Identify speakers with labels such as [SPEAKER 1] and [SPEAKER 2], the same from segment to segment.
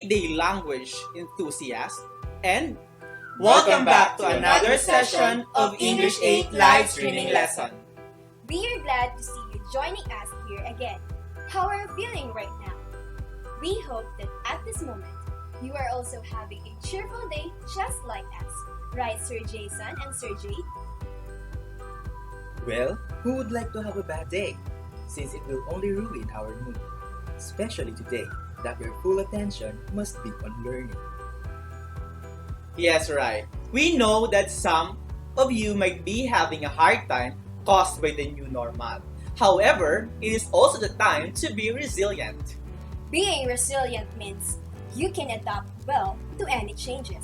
[SPEAKER 1] everyday language enthusiast, and welcome back to another session of English 8 live streaming lesson.
[SPEAKER 2] We are glad to see you joining us here again. How are you feeling right now? We hope that at this moment, you are also having a cheerful day just like us. Right, Sir Jason and Sir Jade?
[SPEAKER 3] Well, who would like to have a bad day? Since it will only ruin our mood. Especially today, that your full attention must be on learning.
[SPEAKER 1] Yes, right. We know that some of you might be having a hard time caused by the new normal. However, it is also the time to be resilient.
[SPEAKER 2] Being resilient means you can adapt well to any changes.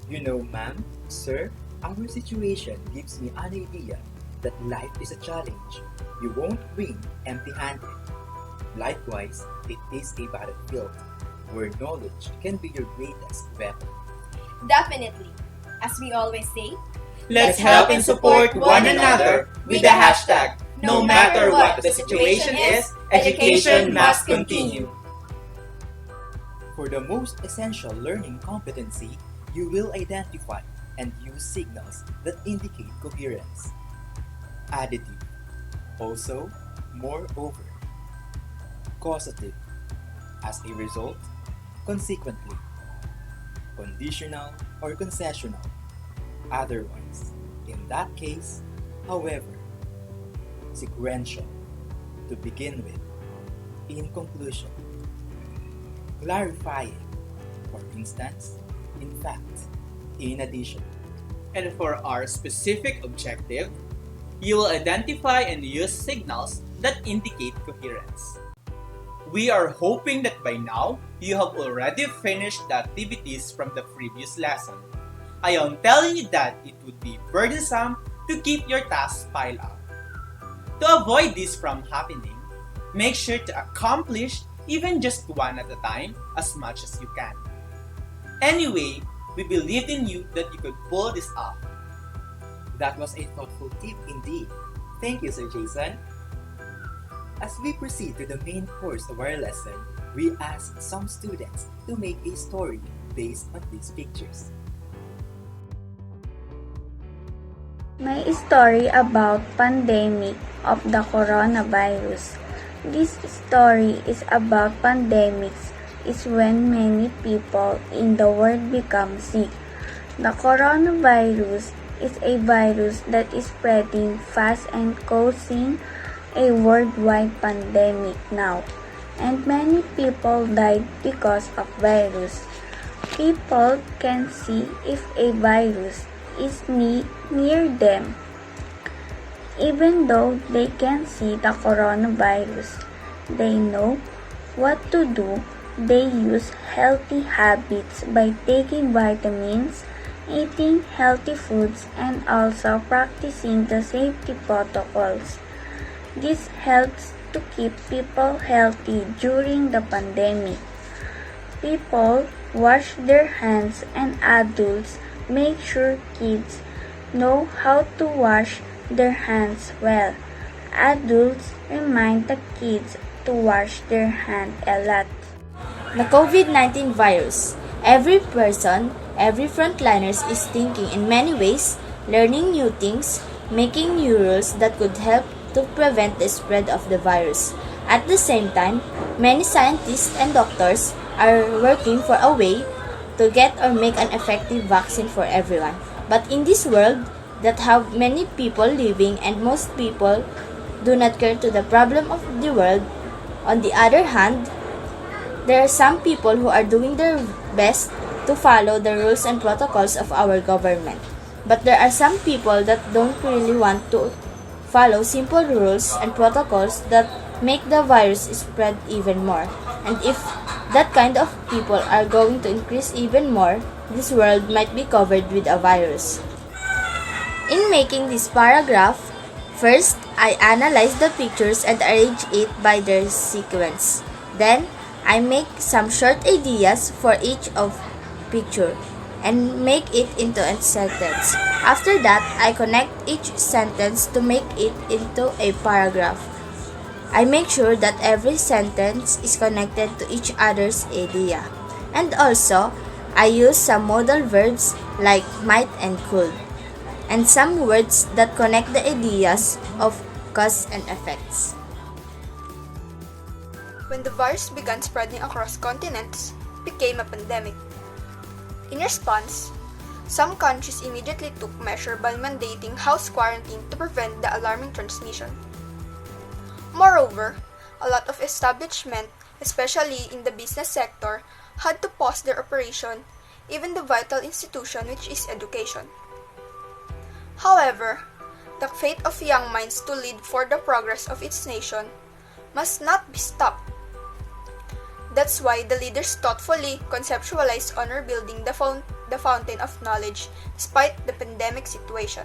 [SPEAKER 3] You know, ma'am, sir, our situation gives me an idea that life is a challenge. You won't win empty-handed. Likewise, it is a battlefield where knowledge can be your greatest weapon.
[SPEAKER 2] Definitely. As we always say,
[SPEAKER 1] Let's help and support one another with the hashtag, no matter what the situation is, education must continue.
[SPEAKER 3] For the most essential learning competency, you will identify and use signals that indicate coherence. Additive. Also, moreover. Causative. As a result, consequently. Conditional or concessional. Otherwise, in that case, however. Sequential. To begin with. In conclusion. Clarifying. For instance, in fact, in addition.
[SPEAKER 1] And for our specific objective, you will identify and use signals that indicate coherence. We are hoping that by now, you have already finished the activities from the previous lesson. I am telling you that it would be burdensome to keep your tasks piled up. To avoid this from happening, make sure to accomplish even just one at a time as much as you can. Anyway, we believed in you that you could pull this off.
[SPEAKER 3] That was a thoughtful tip indeed. Thank you, Sir Jason. As we proceed to the main course of our lesson, we asked some students to make a story based on these pictures.
[SPEAKER 4] My story about pandemic of the coronavirus. This story is about pandemics is when many people in the world become sick. The coronavirus is a virus that is spreading fast and causing a worldwide pandemic now, and many people died because of virus. People can see if a virus is near them. Even though they can see the coronavirus, they know what to do. They use healthy habits by taking vitamins, eating healthy foods, and also practicing the safety protocols. This helps to keep people healthy during the pandemic. People wash their hands and adults make sure kids know how to wash their hands well. Adults remind the kids to wash their hands a lot.
[SPEAKER 5] The COVID-19 virus. Every person, every frontliners is thinking in many ways, learning new things, making new rules that could help to prevent the spread of the virus. At the same time, many scientists and doctors are working for a way to get or make an effective vaccine for everyone. But in this world that have many people living and most people do not care to the problem of the world, on the other hand, there are some people who are doing their best to follow the rules and protocols of our government. But there are some people that don't really want to follow simple rules and protocols that make the virus spread even more. And if that kind of people are going to increase even more, this world might be covered with a virus. In making this paragraph, first I analyze the pictures and arrange it by their sequence. Then I make some short ideas for each of picture and make it into a sentence. After that, I connect each sentence to make it into a paragraph. I make sure that every sentence is connected to each other's idea. And also, I use some modal verbs like might and could, and some words that connect the ideas of cause and effects.
[SPEAKER 6] When the virus began spreading across continents, it became a pandemic. In response, some countries immediately took measures by mandating house quarantine to prevent the alarming transmission. Moreover, a lot of establishments, especially in the business sector, had to pause their operation, even the vital institution which is education. However, the fate of young minds to lead for the progress of its nation must not be stopped. That's why the leaders thoughtfully conceptualized on rebuilding the fountain of knowledge despite the pandemic situation.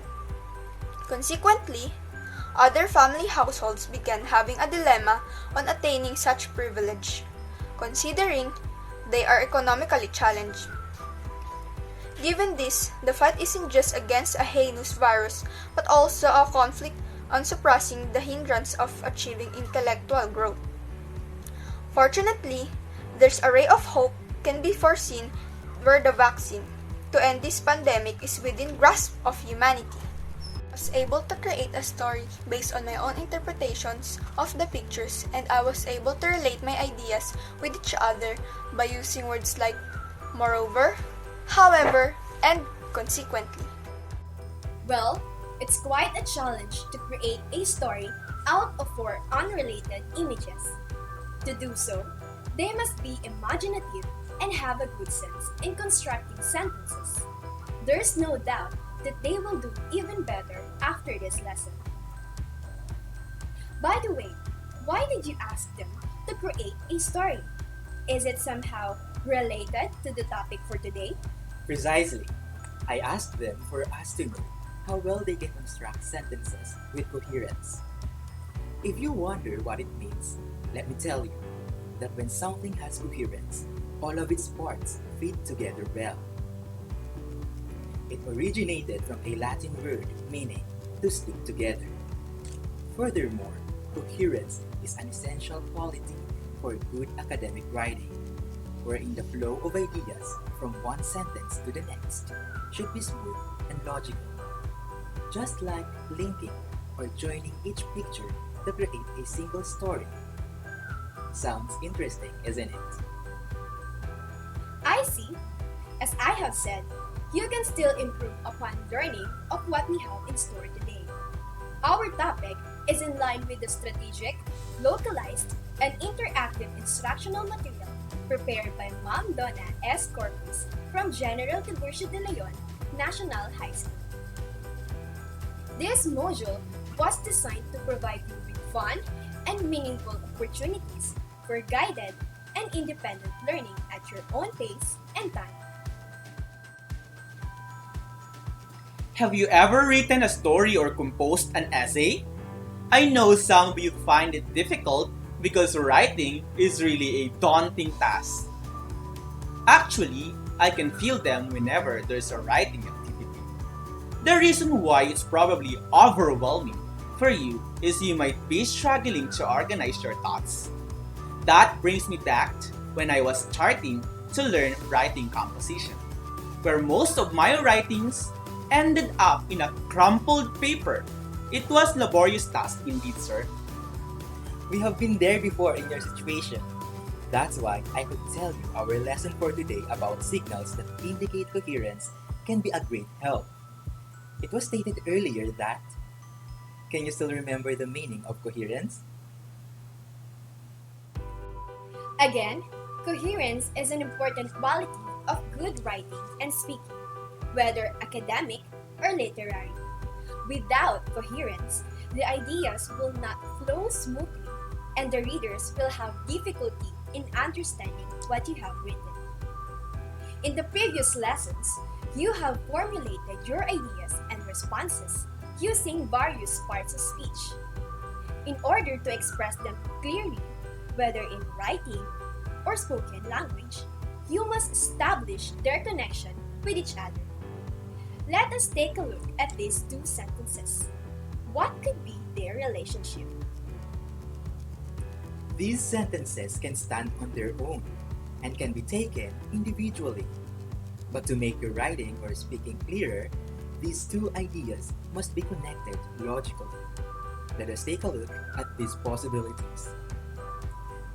[SPEAKER 6] Consequently, other family households began having a dilemma on attaining such privilege, considering they are economically challenged. Given this, the fight isn't just against a heinous virus, but also a conflict on suppressing the hindrance of achieving intellectual growth. Fortunately, there's a ray of hope can be foreseen where the vaccine to end this pandemic is within grasp of humanity. I was able to create a story based on my own interpretations of the pictures, and I was able to relate my ideas with each other by using words like moreover, however, and consequently.
[SPEAKER 2] Well, it's quite a challenge to create a story out of four unrelated images. To do so, they must be imaginative and have a good sense in constructing sentences. There's no doubt that they will do even better after this lesson. By the way, why did you ask them to create a story? Is it somehow related to the topic for today?
[SPEAKER 3] Precisely. I asked them for us to know how well they can construct sentences with coherence. If you wonder what it means, let me tell you that when something has coherence, all of its parts fit together well. It originated from a Latin word meaning to stick together. Furthermore, coherence is an essential quality for good academic writing, wherein the flow of ideas from one sentence to the next should be smooth and logical, just like linking or joining each picture to create a single story. Sounds interesting, isn't it?
[SPEAKER 2] I see. As I have said, you can still improve upon learning of what we have in store today. Our topic is in line with the strategic, localized, and interactive instructional material prepared by Ma'am Donna S. Corpus from General Tiburcio de Leon National High School. This module was designed to provide you with fun and meaningful opportunities for guided and independent learning at your own pace and time.
[SPEAKER 1] Have you ever written a story or composed an essay? I know some of you find it difficult because writing is really a daunting task. Actually, I can feel them whenever there's a writing activity. The reason why it's probably overwhelming for you is you might be struggling to organize your thoughts. That brings me back when I was starting to learn writing composition, where most of my writings ended up in a crumpled paper. It was a laborious task indeed, sir.
[SPEAKER 3] We have been there before in your situation. That's why I could tell you our lesson for today about signals that indicate coherence can be a great help. It was stated earlier that... Can you still remember the meaning of coherence?
[SPEAKER 2] Again, coherence is an important quality of good writing and speaking, whether academic or literary. Without coherence, the ideas will not flow smoothly and the readers will have difficulty in understanding what you have written. In the previous lessons, you have formulated your ideas and responses using various parts of speech. In order to express them clearly, whether in writing or spoken language, you must establish their connection with each other. Let us take a look at these two sentences. What could be their relationship?
[SPEAKER 3] These sentences can stand on their own and can be taken individually. But to make your writing or speaking clearer, these two ideas must be connected logically. Let us take a look at these possibilities.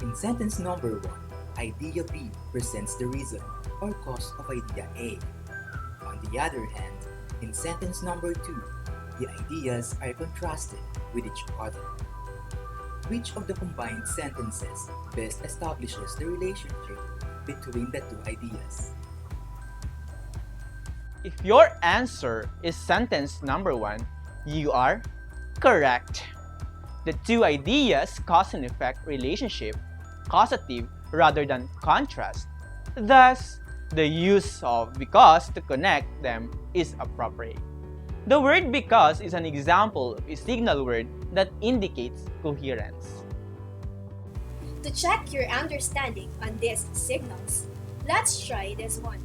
[SPEAKER 3] In sentence number 1, idea B presents the reason or cause of idea A. On the other hand, in sentence number 2, the ideas are contrasted with each other. Which of the combined sentences best establishes the relationship between the two ideas?
[SPEAKER 1] If your answer is sentence number 1, you are correct. The two ideas cause and effect relationship, causative rather than contrast. Thus, the use of because to connect them is appropriate. The word because is an example of a signal word that indicates coherence.
[SPEAKER 2] To check your understanding on these signals, let's try this one.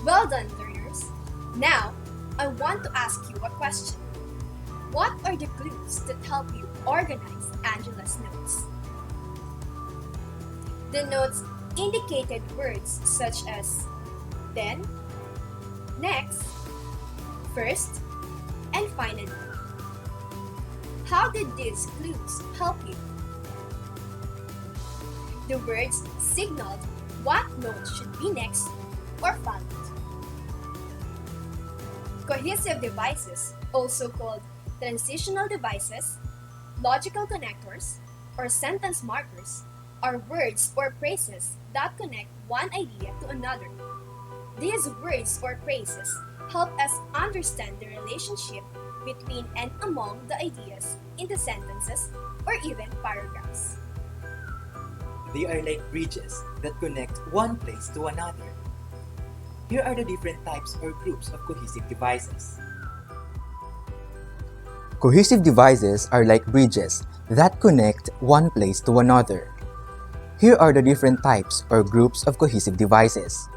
[SPEAKER 2] Well done, learners! Now, I want to ask you a question. What are the clues that help you organize Angela's notes? The notes indicated words such as then, next, first, and finally. How did these clues help you? The words signaled what note should be next or followed. Cohesive devices, also called transitional devices, logical connectors, or sentence markers, are words or phrases that connect one idea to another. These words or phrases help us understand the relationship between and among the ideas in the sentences or even paragraphs.
[SPEAKER 3] They are like bridges that connect one place to another. Here are the different types or groups of cohesive devices. Cohesive devices are like bridges that connect one place to another. Here are the different types or groups of cohesive devices.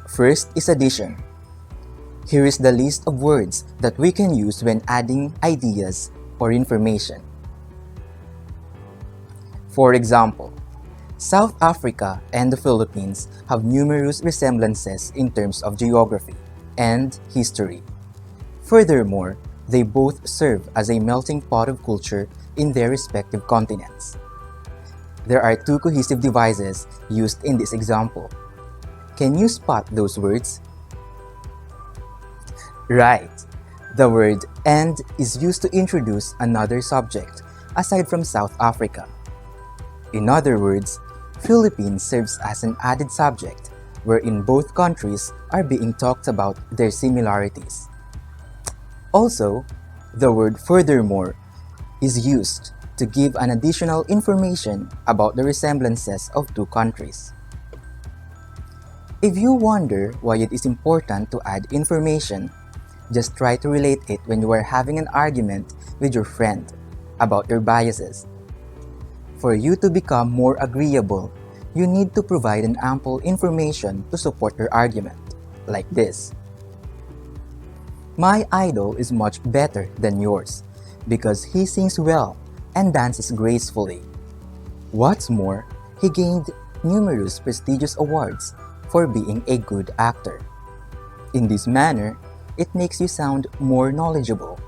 [SPEAKER 3] First is addition. Here is the list of words that we can use when adding ideas or information. For example, South Africa and the Philippines have numerous resemblances in terms of geography and history. Furthermore, they both serve as a melting pot of culture in their respective continents. There are two cohesive devices used in this example. Can you spot those words? Right. The word "and" is used to introduce another subject aside from South Africa. In other words, Philippines serves as an added subject wherein both countries are being talked about their similarities. Also, the word "furthermore" is used to give an additional information about the resemblances of two countries. If you wonder why it is important to add information, just try to relate it when you are having an argument with your friend about your biases. For you to become more agreeable, you need to provide an ample information to support your argument, like this. My idol is much better than yours because he sings well and dances gracefully. What's more, he gained numerous prestigious awards for being a good actor. In this manner, it makes you sound more knowledgeable.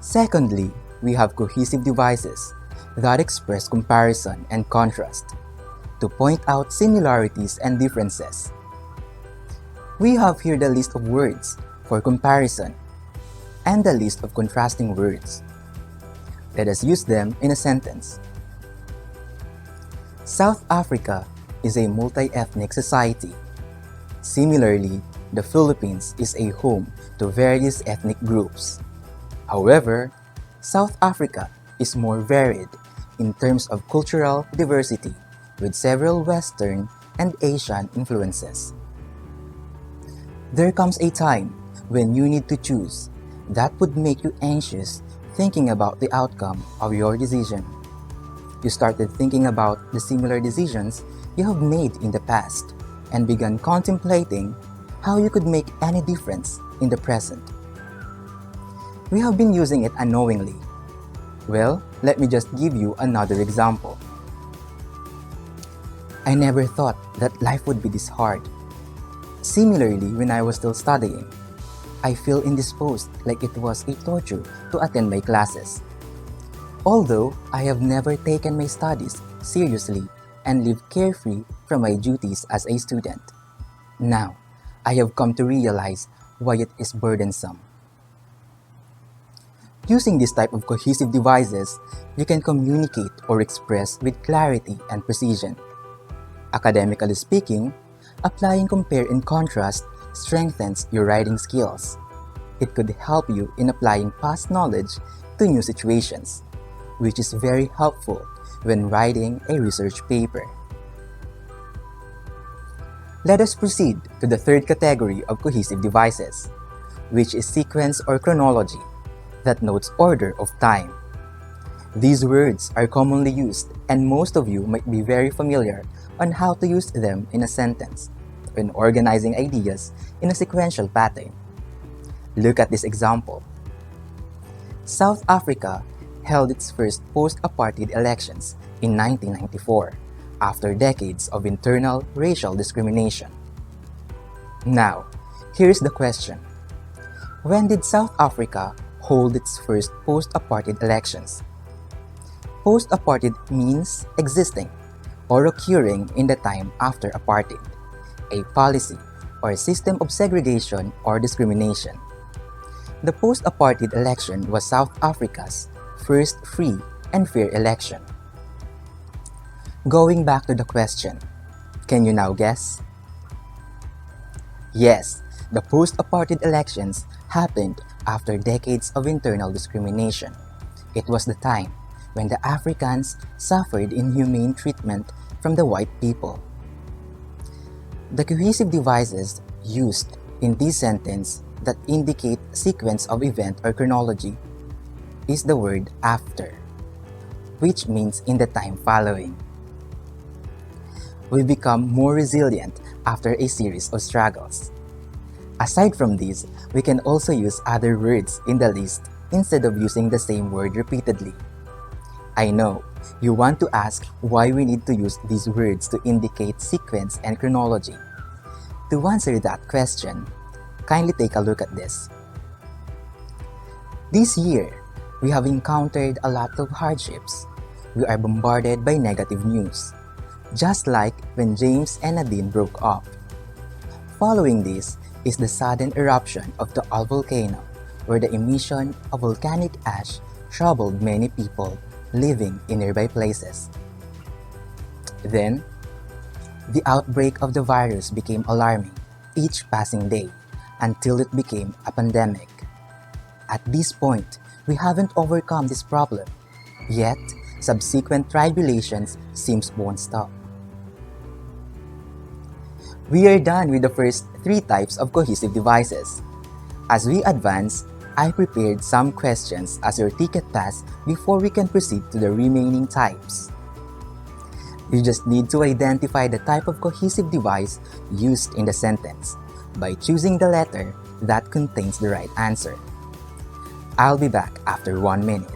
[SPEAKER 3] Secondly, we have cohesive devices that express comparison and contrast to point out similarities and differences. We have here the list of words for comparison and the list of contrasting words. Let us use them in a sentence. South Africa is a multi-ethnic society. Similarly, the Philippines is a home to various ethnic groups. However, South Africa is more varied in terms of cultural diversity with several Western and Asian influences. There comes a time when you need to choose that would make you anxious thinking about the outcome of your decision. You started thinking about the similar decisions you have made in the past and began contemplating how you could make any difference in the present. We have been using it unknowingly. Well, let me just give you another example. I never thought that life would be this hard. Similarly, when I was still studying, I feel indisposed like it was a torture to attend my classes. Although I have never taken my studies seriously and lived carefree from my duties as a student. Now, I have come to realize why it is burdensome. Using this type of cohesive devices, you can communicate or express with clarity and precision. Academically speaking, applying compare and contrast strengthens your writing skills. It could help you in applying past knowledge to new situations, which is very helpful when writing a research paper. Let us proceed to the third category of cohesive devices, which is sequence or chronology that notes order of time. These words are commonly used and most of you might be very familiar on how to use them in a sentence when organizing ideas in a sequential pattern. Look at this example. South Africa held its first post-apartheid elections in 1994 after decades of internal racial discrimination. Now, here's the question. When did South Africa hold its first post-apartheid elections? Post-apartheid means existing or occurring in the time after apartheid, a policy or system of segregation or discrimination. The post-apartheid election was South Africa's first free and fair election. Going back to the question, can you now guess? Yes, the post-apartheid elections happened after decades of internal discrimination. It was the time when the Africans suffered inhumane treatment from the white people. The cohesive devices used in this sentence that indicate sequence of event or chronology is the word after, which means in the time following. We become more resilient after a series of struggles. Aside from these, we can also use other words in the list instead of using the same word repeatedly. I know you want to ask why we need to use these words to indicate sequence and chronology. To answer that question, kindly take a look at this. This year, we have encountered a lot of hardships. We are bombarded by negative news, just like when James and Nadine broke up. Following this is the sudden eruption of the Al volcano, where the emission of volcanic ash troubled many people living in nearby places. Then, the outbreak of the virus became alarming each passing day until it became a pandemic. At this point, we haven't overcome this problem, yet subsequent tribulations seems won't stop. We are done with the first three types of cohesive devices. As we advance, I prepared some questions as your ticket pass before we can proceed to the remaining types. You just need to identify the type of cohesive device used in the sentence by choosing the letter that contains the right answer. I'll be back after 1 minute.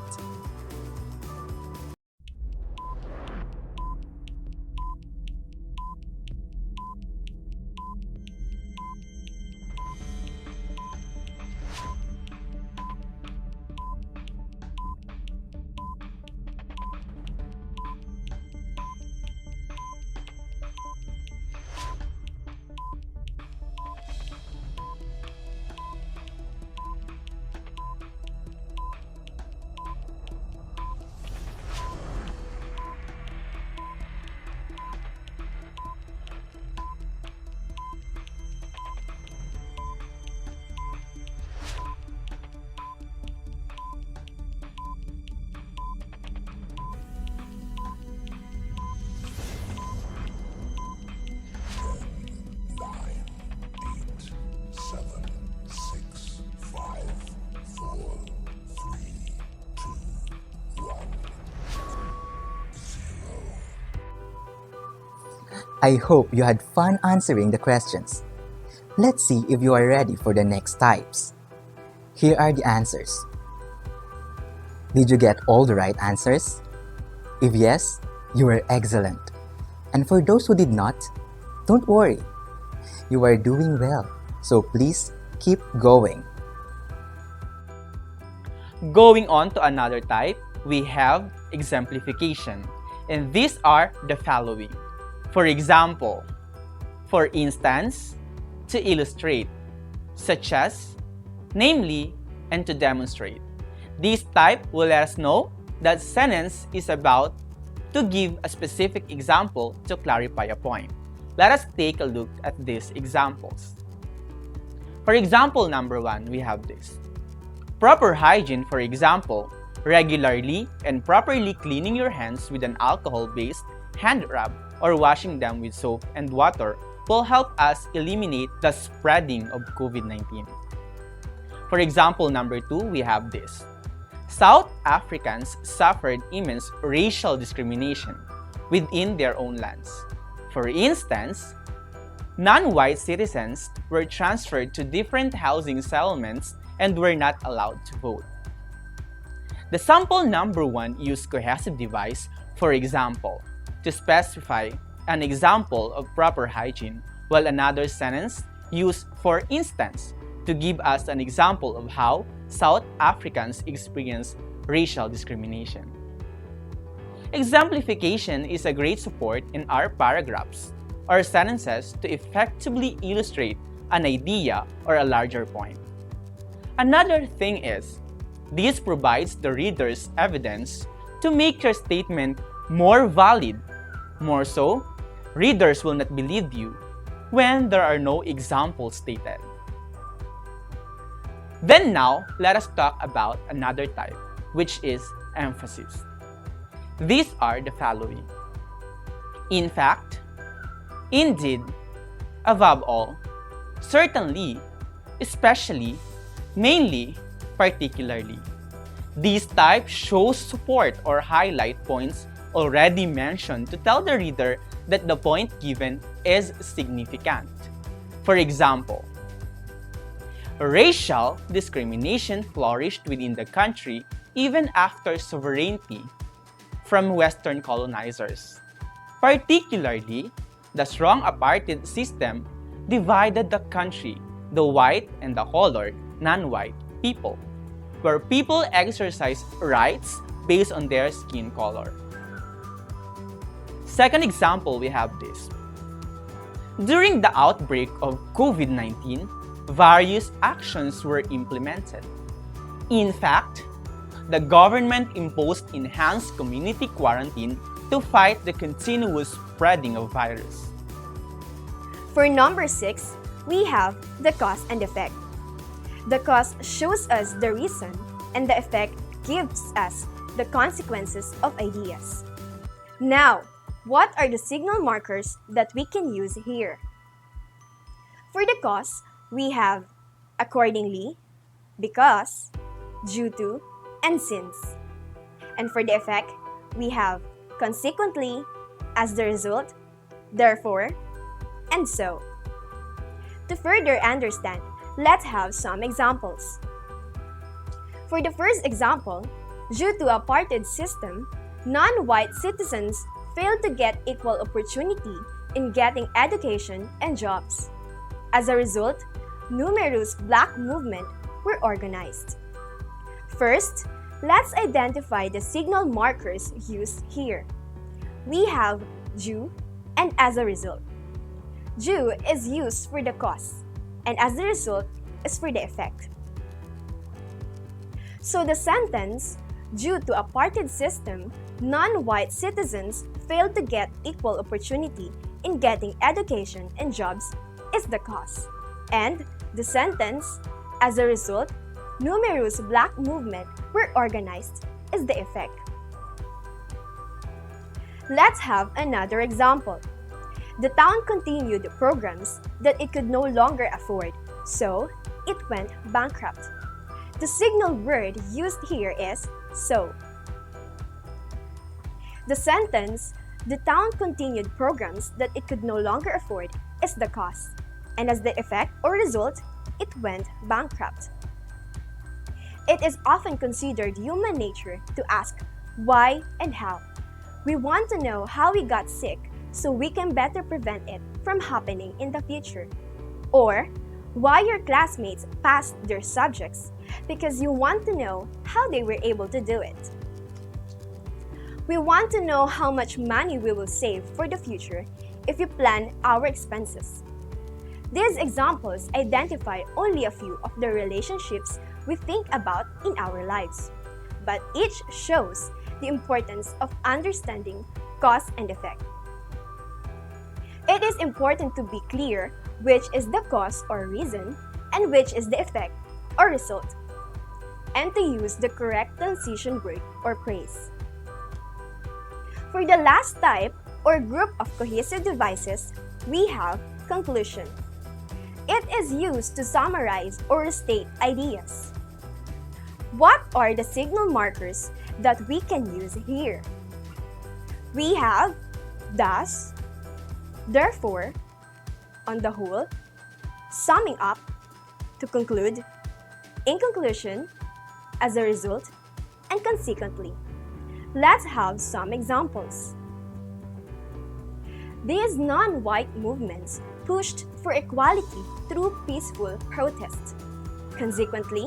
[SPEAKER 3] I hope you had fun answering the questions. Let's see if you are ready for the next types. Here are the answers. Did you get all the right answers? If yes, you were excellent. And for those who did not, don't worry. You are doing well, so please keep going.
[SPEAKER 1] Going on to another type, we have exemplification, and these are the following. For example, for instance, to illustrate, such as, namely, and to demonstrate. This type will let us know that sentence is about to give a specific example to clarify a point. Let us take a look at these examples. For example number 1, we have this. Proper hygiene, for example, regularly and properly cleaning your hands with an alcohol-based hand rub or washing them with soap and water will help us eliminate the spreading of COVID-19. For example number 2, we have this. South Africans suffered immense racial discrimination within their own lands. For instance, non-white citizens were transferred to different housing settlements and were not allowed to vote. The sample number 1 used cohesive device, for example, to specify an example of proper hygiene, while another sentence used for instance to give us an example of how South Africans experience racial discrimination. Exemplification is a great support in our paragraphs or sentences to effectively illustrate an idea or a larger point. Another thing is, this provides the reader's evidence to make your statement more valid. More so, readers will not believe you when there are no examples stated. Then now, let us talk about another type, which is emphasis. These are the following. In fact, indeed, above all, certainly, especially, mainly, particularly. These types show support or highlight points already mentioned to tell the reader that the point given is significant. For example, racial discrimination flourished within the country even after sovereignty from Western colonizers. Particularly, the strong apartheid system divided the country, the white and the colored, non-white people, where people exercise rights based on their skin color. Second example, we have this. During the outbreak of COVID-19, various actions were implemented. In fact, the government imposed enhanced community quarantine to fight the continuous spreading of virus.
[SPEAKER 2] For number 6, we have the cause and effect. The cause shows us the reason, and the effect gives us the consequences of ideas. Now, what are the signal markers that we can use here? For the cause, we have accordingly, because, due to, and since. And for the effect, we have consequently, as the result, therefore, and so. To further understand, let's have some examples. For the first example, due to apartheid system, non-white citizens failed to get equal opportunity in getting education and jobs. As a result, numerous black movements were organized. First, let's identify the signal markers used here. We have due and as a result. Due is used for the cause, and as a result is for the effect. So the sentence, due to apartheid system, non-white citizens failed to get equal opportunity in getting education and jobs is the cause. And the sentence, as a result, numerous black movements were organized is the effect. Let's have another example. The town continued programs that it could no longer afford, so it went bankrupt. The signal word used here is so. The sentence, The town continued programs that it could no longer afford is the cause, and as the effect or result, it went bankrupt. It is often considered human nature to ask why and how. We want to know how we got sick so we can better prevent it from happening in the future. Or why your classmates passed their subjects because you want to know how they were able to do it. We want to know how much money we will save for the future if we plan our expenses. These examples identify only a few of the relationships we think about in our lives, but each shows the importance of understanding cause and effect. It is important to be clear which is the cause or reason and which is the effect or result, and to use the correct transition word or phrase. For the last type or group of cohesive devices, we have conclusion. It is used to summarize or restate ideas. What are the signal markers that we can use here? We have thus, therefore, on the whole, summing up, to conclude, in conclusion, as a result, and consequently. Let's have some examples. These non-white movements pushed for equality through peaceful protests. Consequently,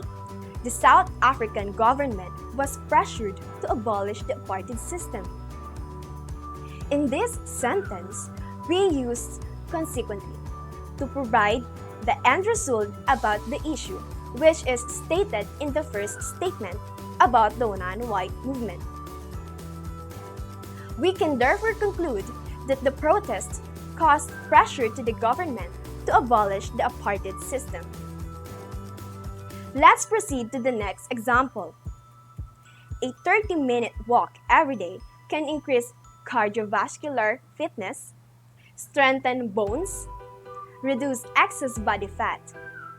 [SPEAKER 2] the South African government was pressured to abolish the apartheid system. In this sentence, we used consequently to provide the end result about the issue, which is stated in the first statement about the non-white movement. We can therefore conclude that the protest caused pressure to the government to abolish the apartheid system. Let's proceed to the next example. A 30-minute walk every day can increase cardiovascular fitness, strengthen bones, reduce excess body fat,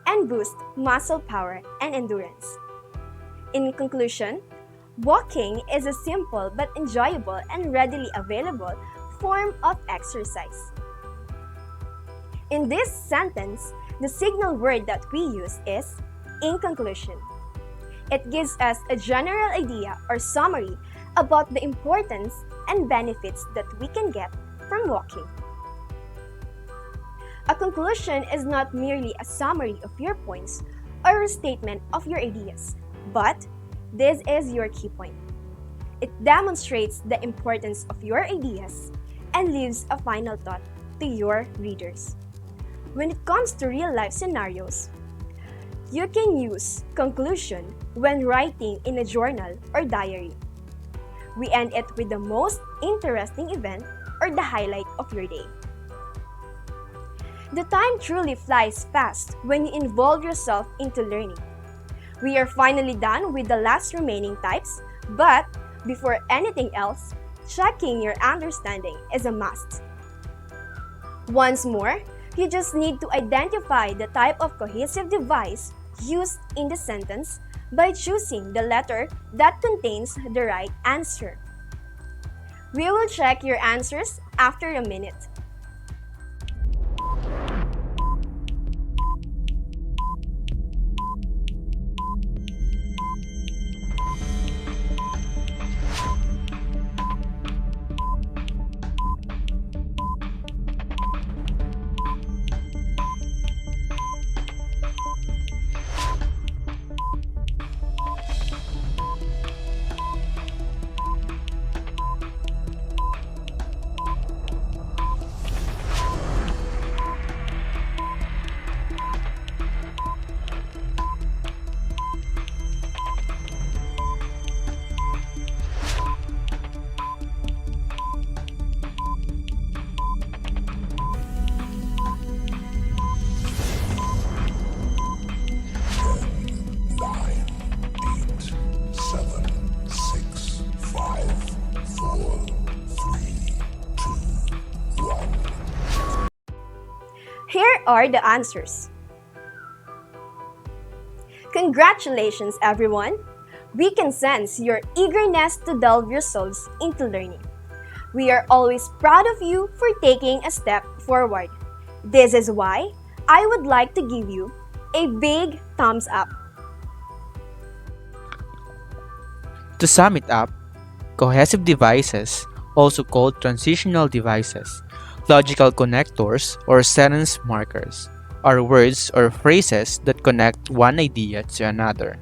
[SPEAKER 2] and boost muscle power and endurance. In conclusion, walking is a simple but enjoyable and readily available form of exercise. In this sentence, the signal word that we use is in conclusion. It gives us a general idea or summary about the importance and benefits that we can get from walking. A conclusion is not merely a summary of your points or a statement of your ideas, but this is your key point. It demonstrates the importance of your ideas and leaves a final thought to your readers. When it comes to real-life scenarios, you can use conclusion when writing in a journal or diary. We end it with the most interesting event or the highlight of your day. The time truly flies fast when you involve yourself into learning. We are finally done with the last remaining types, but before anything else, checking your understanding is a must. Once more, you just need to identify the type of cohesive device used in the sentence by choosing the letter that contains the right answer. We will check your answers after a minute. Here are the answers. Congratulations, everyone! We can sense your eagerness to delve yourselves into learning. We are always proud of you for taking a step forward. This is why I would like to give you a big thumbs up.
[SPEAKER 7] To sum it up, cohesive devices, also called transitional devices, logical connectors or sentence markers, are words or phrases that connect one idea to another.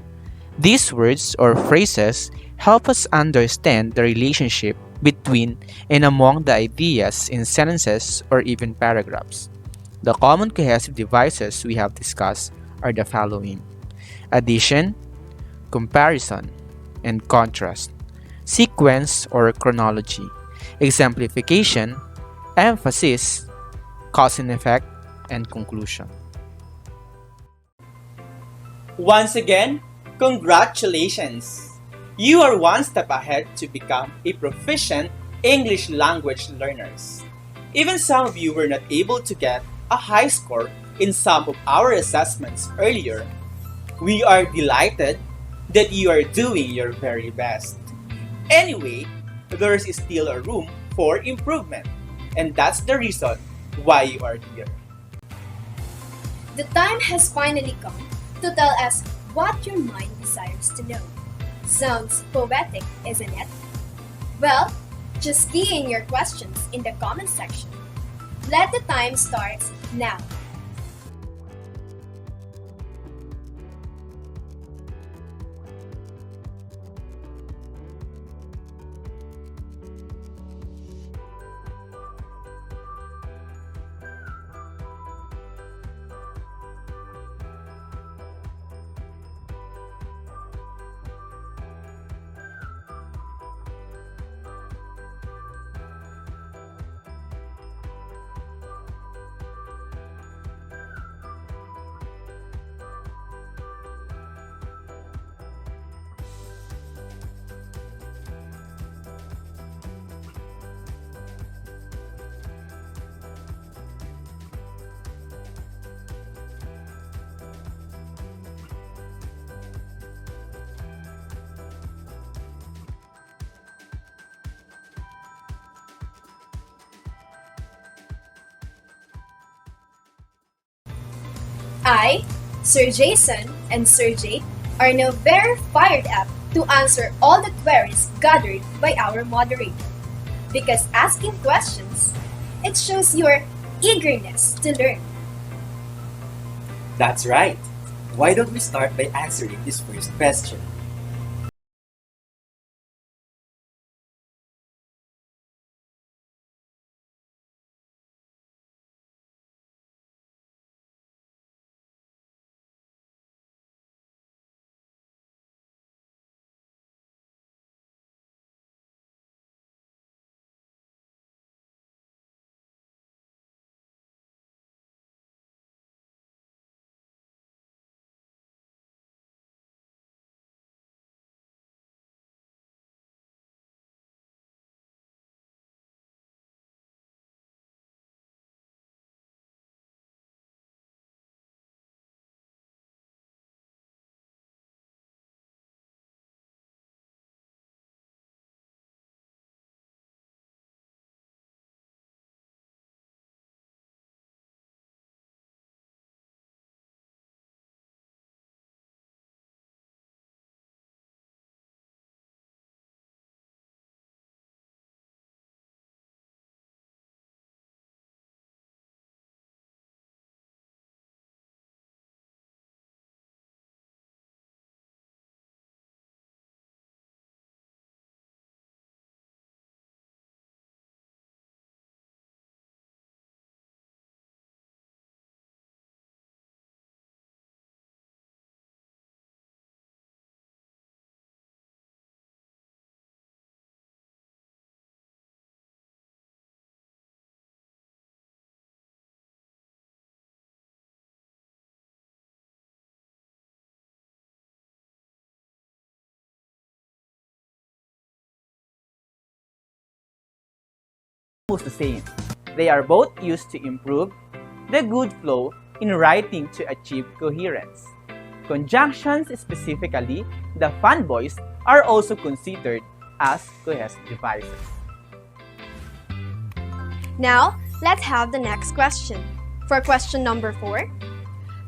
[SPEAKER 7] These words or phrases help us understand the relationship between and among the ideas in sentences or even paragraphs. The common cohesive devices we have discussed are the following: addition, comparison, and contrast, sequence or chronology, exemplification, emphasis, cause and effect, and conclusion.
[SPEAKER 1] Once again, congratulations! You are one step ahead to become a proficient English language learners. Even some of you were not able to get a high score in some of our assessments earlier. We are delighted that you are doing your very best. Anyway, there is still a room for improvement, and that's the reason why you are here.
[SPEAKER 2] The time has finally come to tell us what your mind desires to know. Sounds poetic, isn't it? Well, just key in your questions in the comment section. Let the time start now. I, Sir Jason, and Sir Jake are now very fired up to answer all the queries gathered by our moderator. Because asking questions, it shows your eagerness to learn.
[SPEAKER 3] That's right. Why don't we start by answering this first question?
[SPEAKER 1] Almost the same. They are both used to improve the good flow in writing to achieve coherence. Conjunctions, specifically the fun voice, are also considered as cohesive devices.
[SPEAKER 2] Now, let's have the next question. For question number 4,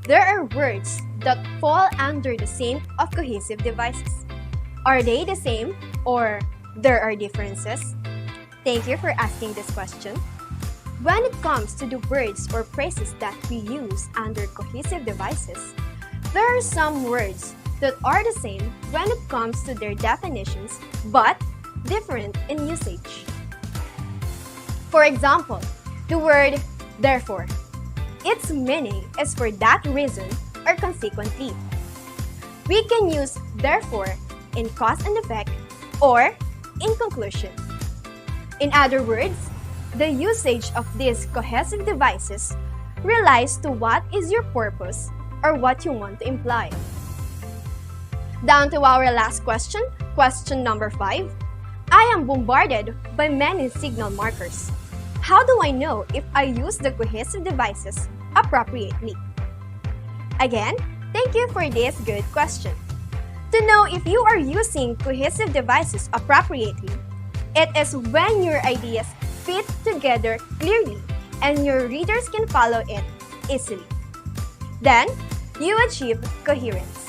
[SPEAKER 2] there are words that fall under the same of cohesive devices. Are they the same or there are differences? Thank you for asking this question. When it comes to the words or phrases that we use under cohesive devices, there are some words that are the same when it comes to their definitions but different in usage. For example, the word therefore. Its meaning is for that reason or consequently. We can use therefore in cause and effect or in conclusion. In other words, the usage of these cohesive devices relies to what is your purpose or what you want to imply. Down to our last question, question number 5. I am bombarded by many signal markers. How do I know if I use the cohesive devices appropriately? Again, thank you for this good question. To know if you are using cohesive devices appropriately, it is when your ideas fit together clearly and your readers can follow it easily. Then, you achieve coherence.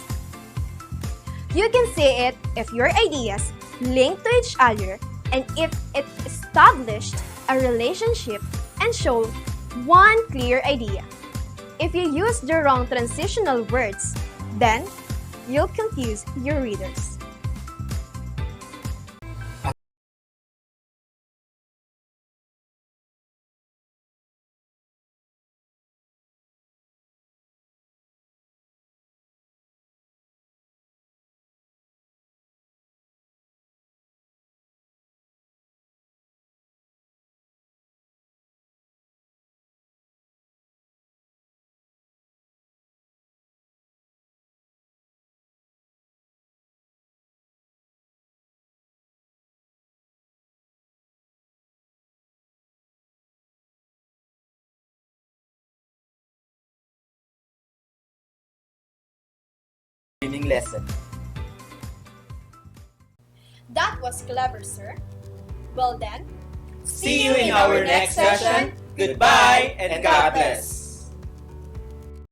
[SPEAKER 2] You can see it if your ideas link to each other and if it established a relationship and show one clear idea. If you use the wrong transitional words, then you'll confuse your readers.
[SPEAKER 3] Learning lesson.
[SPEAKER 2] That was clever, sir. Well then,
[SPEAKER 1] See you in our next session. Goodbye and God bless.